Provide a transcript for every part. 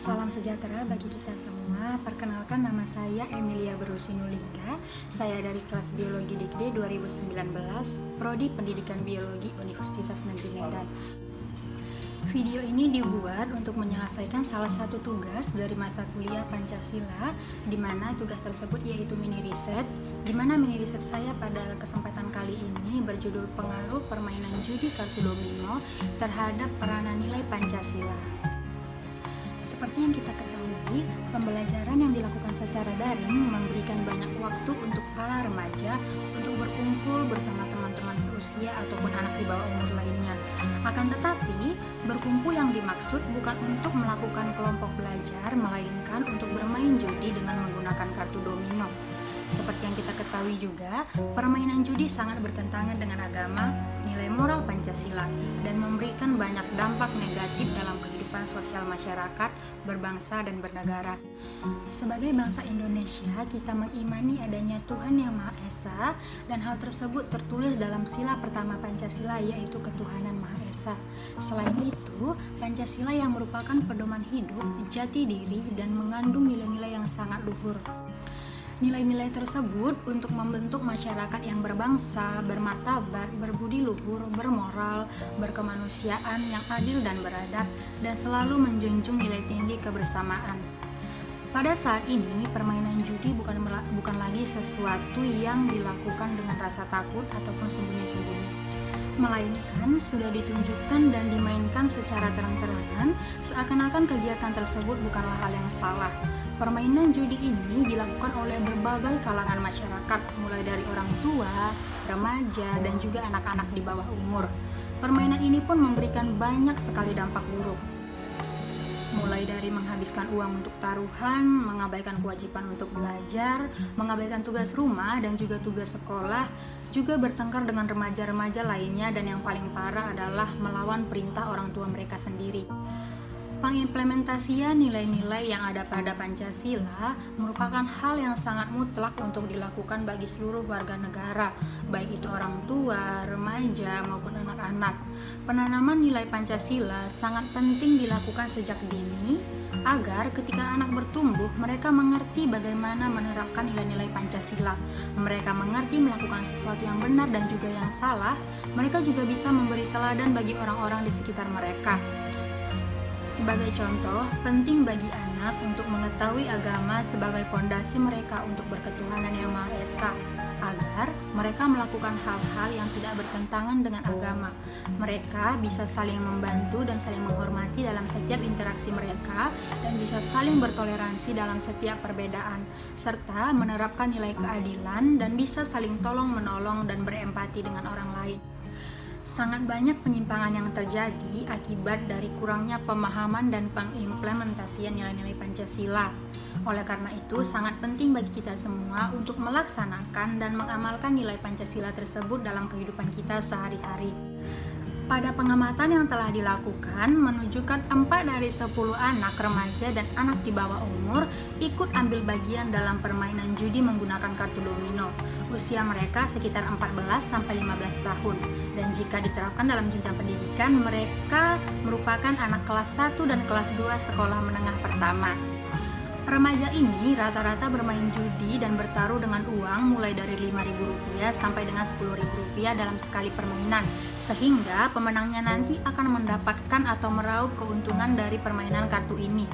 Salam sejahtera bagi kita semua. Perkenalkan, nama saya Emilia Berusinulingga. Saya dari kelas Biologi Dikde 2019, Prodi Pendidikan Biologi Universitas Negeri Medan. Video ini dibuat untuk menyelesaikan salah satu tugas dari mata kuliah Pancasila, di mana tugas tersebut yaitu mini riset, di mana mini riset saya pada kesempatan kali ini berjudul Pengaruh Permainan Judi Kartu Domino terhadap Peranan Nilai Pancasila. Seperti yang kita ketahui, pembelajaran yang dilakukan secara daring memberikan banyak waktu untuk para remaja untuk berkumpul bersama teman-teman seusia ataupun anak di bawah umur lainnya. Akan tetapi, berkumpul yang dimaksud bukan untuk melakukan kelompok belajar, melainkan untuk bermain judi dengan menggunakan kartu domino. Seperti yang kita ketahui juga, permainan judi sangat bertentangan dengan agama, nilai moral Pancasila, dan memberikan banyak dampak negatif dalam kehidupan sosial masyarakat, berbangsa, dan bernegara. Sebagai bangsa Indonesia, kita mengimani adanya Tuhan Yang Maha Esa, dan hal tersebut tertulis dalam sila pertama Pancasila, yaitu ketuhanan Maha Esa. Selain itu, Pancasila yang merupakan pedoman hidup, jati diri, dan mengandung nilai-nilai yang sangat luhur. Nilai-nilai tersebut untuk membentuk masyarakat yang berbangsa, bermartabat, berbudi luhur, bermoral, berkemanusiaan, yang adil dan beradab, dan selalu menjunjung nilai tinggi kebersamaan. Pada saat ini, permainan judi bukan lagi sesuatu yang dilakukan dengan rasa takut ataupun sembunyi-sembunyi, melainkan sudah ditunjukkan dan dimainkan secara terang-terangan, seakan-akan kegiatan tersebut bukanlah hal yang salah. Permainan judi ini dilakukan oleh berbagai kalangan masyarakat, mulai dari orang tua, remaja, dan juga anak-anak di bawah umur. Permainan ini pun memberikan banyak sekali dampak buruk, mulai dari menghabiskan uang untuk taruhan, mengabaikan kewajiban untuk belajar, mengabaikan tugas rumah dan juga tugas sekolah, juga bertengkar dengan remaja-remaja lainnya, dan yang paling parah adalah melawan perintah orang tua mereka sendiri. Pengimplementasian nilai-nilai yang ada pada Pancasila merupakan hal yang sangat mutlak untuk dilakukan bagi seluruh warga negara, baik itu orang tua, remaja, maupun anak-anak. Penanaman nilai Pancasila sangat penting dilakukan sejak dini, agar ketika anak bertumbuh, mereka mengerti bagaimana menerapkan nilai-nilai Pancasila. Mereka mengerti melakukan sesuatu yang benar dan juga yang salah. Mereka juga bisa memberi teladan bagi orang-orang di sekitar mereka. Sebagai contoh, penting bagi anak untuk mengetahui agama sebagai fondasi mereka untuk berketuhanan Yang Maha Esa, agar mereka melakukan hal-hal yang tidak bertentangan dengan agama. Mereka bisa saling membantu dan saling menghormati dalam setiap interaksi mereka, dan bisa saling bertoleransi dalam setiap perbedaan, serta menerapkan nilai keadilan dan bisa saling tolong-menolong dan berempati dengan orang lain. Sangat banyak penyimpangan yang terjadi akibat dari kurangnya pemahaman dan pengimplementasian nilai-nilai Pancasila. Oleh karena itu, sangat penting bagi kita semua untuk melaksanakan dan mengamalkan nilai Pancasila tersebut dalam kehidupan kita sehari-hari. Pada pengamatan yang telah dilakukan, menunjukkan 4 dari 10 anak remaja dan anak di bawah umur ikut ambil bagian dalam permainan judi menggunakan kartu domino. Usia mereka sekitar 14-15 tahun, dan jika diterapkan dalam jenjang pendidikan, mereka merupakan anak kelas 1 dan kelas 2 sekolah menengah pertama. Remaja ini rata-rata bermain judi dan bertaruh dengan uang mulai dari Rp5.000 sampai dengan Rp10.000 dalam sekali permainan, sehingga pemenangnya nanti akan mendapatkan atau meraup keuntungan dari permainan kartu ini.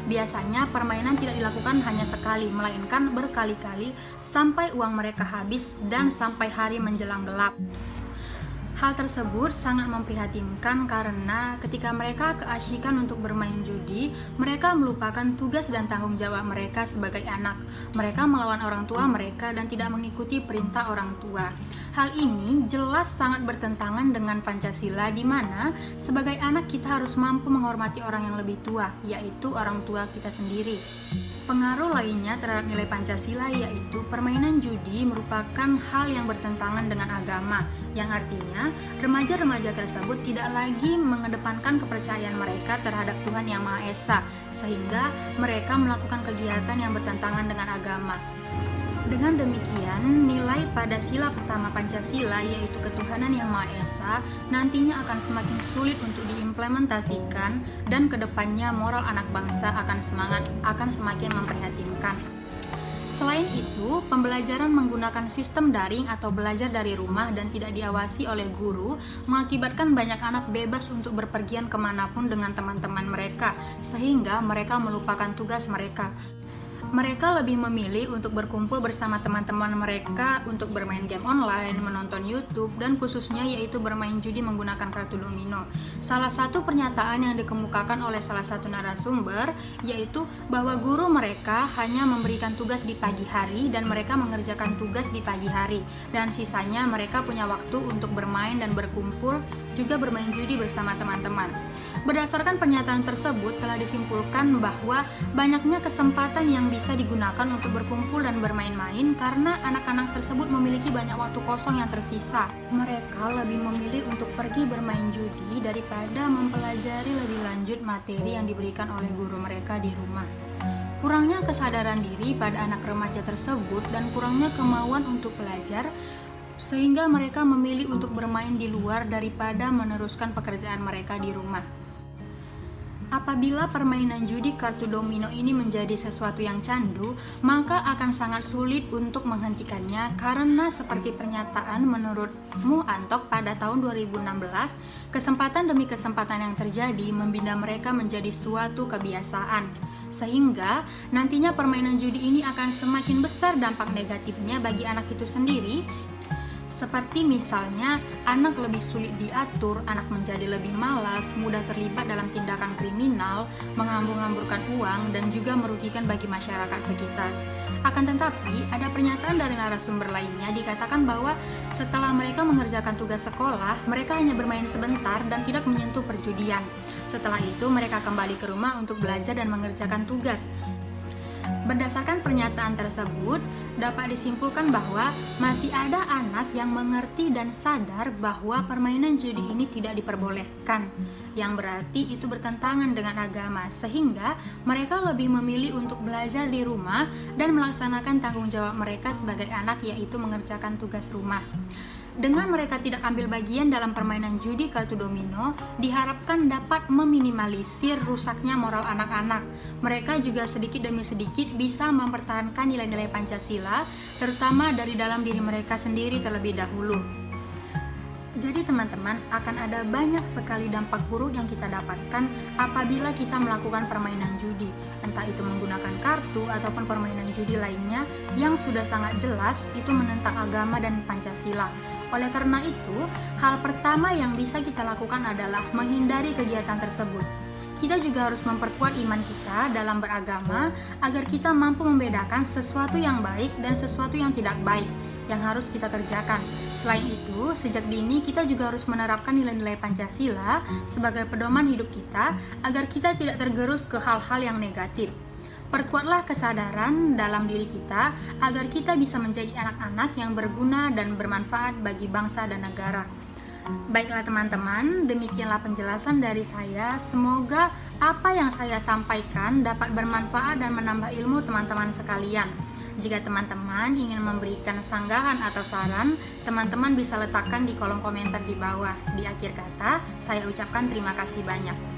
Biasanya permainan tidak dilakukan hanya sekali, melainkan berkali-kali sampai uang mereka habis dan sampai hari menjelang gelap. Hal tersebut sangat memprihatinkan karena ketika mereka keasyikan untuk bermain judi, mereka melupakan tugas dan tanggung jawab mereka sebagai anak. Mereka melawan orang tua mereka dan tidak mengikuti perintah orang tua. Hal ini jelas sangat bertentangan dengan Pancasila, di mana sebagai anak kita harus mampu menghormati orang yang lebih tua, yaitu orang tua kita sendiri. Pengaruh lainnya terhadap nilai Pancasila yaitu permainan judi merupakan hal yang bertentangan dengan agama, yang artinya remaja-remaja tersebut tidak lagi mengedepankan kepercayaan mereka terhadap Tuhan Yang Maha Esa, sehingga mereka melakukan kegiatan yang bertentangan dengan agama. Dengan demikian, nilai pada sila pertama Pancasila yaitu ketuhanan yang Maha Esa nantinya akan semakin sulit untuk diimplementasikan dan kedepannya moral anak bangsa akan semakin memprihatinkan. Selain itu, pembelajaran menggunakan sistem daring atau belajar dari rumah dan tidak diawasi oleh guru mengakibatkan banyak anak bebas untuk berpergian kemanapun dengan teman-teman mereka, sehingga mereka melupakan tugas mereka. Mereka lebih memilih untuk berkumpul bersama teman-teman mereka untuk bermain game online, menonton YouTube, dan khususnya yaitu bermain judi menggunakan kartu domino. Salah satu pernyataan yang dikemukakan oleh salah satu narasumber yaitu bahwa guru mereka hanya memberikan tugas di pagi hari dan mereka mengerjakan tugas di pagi hari, dan sisanya mereka punya waktu untuk bermain dan berkumpul, juga bermain judi bersama teman-teman. Berdasarkan pernyataan tersebut telah disimpulkan bahwa banyaknya kesempatan yang bisa digunakan untuk berkumpul dan bermain-main karena anak-anak tersebut memiliki banyak waktu kosong yang tersisa. Mereka lebih memilih untuk pergi bermain judi daripada mempelajari lebih lanjut materi yang diberikan oleh guru mereka di rumah. Kurangnya kesadaran diri pada anak remaja tersebut dan kurangnya kemauan untuk belajar sehingga mereka memilih untuk bermain di luar daripada meneruskan pekerjaan mereka di rumah. Apabila permainan judi kartu domino ini menjadi sesuatu yang candu, maka akan sangat sulit untuk menghentikannya karena seperti pernyataan menurut Mu Antok pada tahun 2016, kesempatan demi kesempatan yang terjadi membina mereka menjadi suatu kebiasaan. Sehingga nantinya permainan judi ini akan semakin besar dampak negatifnya bagi anak itu sendiri. Seperti misalnya, anak lebih sulit diatur, anak menjadi lebih malas, mudah terlibat dalam tindakan kriminal, menghambur-hamburkan uang, dan juga merugikan bagi masyarakat sekitar. Akan tetapi, ada pernyataan dari narasumber lainnya dikatakan bahwa setelah mereka mengerjakan tugas sekolah, mereka hanya bermain sebentar dan tidak menyentuh perjudian. Setelah itu, mereka kembali ke rumah untuk belajar dan mengerjakan tugas. Berdasarkan pernyataan tersebut, dapat disimpulkan bahwa masih ada anak yang mengerti dan sadar bahwa permainan judi ini tidak diperbolehkan, yang berarti itu bertentangan dengan agama, sehingga mereka lebih memilih untuk belajar di rumah dan melaksanakan tanggung jawab mereka sebagai anak, yaitu mengerjakan tugas rumah. Dengan mereka tidak ambil bagian dalam permainan judi kartu domino, diharapkan dapat meminimalisir rusaknya moral anak-anak. Mereka juga sedikit demi sedikit bisa mempertahankan nilai-nilai Pancasila, terutama dari dalam diri mereka sendiri terlebih dahulu. Jadi teman-teman, akan ada banyak sekali dampak buruk yang kita dapatkan apabila kita melakukan permainan judi, entah itu menggunakan kartu ataupun permainan judi lainnya yang sudah sangat jelas itu menentang agama dan Pancasila. Oleh karena itu, hal pertama yang bisa kita lakukan adalah menghindari kegiatan tersebut. Kita juga harus memperkuat iman kita dalam beragama agar kita mampu membedakan sesuatu yang baik dan sesuatu yang tidak baik yang harus kita kerjakan. Selain itu, sejak dini kita juga harus menerapkan nilai-nilai Pancasila sebagai pedoman hidup kita agar kita tidak tergerus ke hal-hal yang negatif. Perkuatlah kesadaran dalam diri kita agar kita bisa menjadi anak-anak yang berguna dan bermanfaat bagi bangsa dan negara. Baiklah teman-teman, demikianlah penjelasan dari saya. Semoga apa yang saya sampaikan dapat bermanfaat dan menambah ilmu teman-teman sekalian. Jika teman-teman ingin memberikan sanggahan atau saran, teman-teman bisa letakkan di kolom komentar di bawah. Di akhir kata, saya ucapkan terima kasih banyak.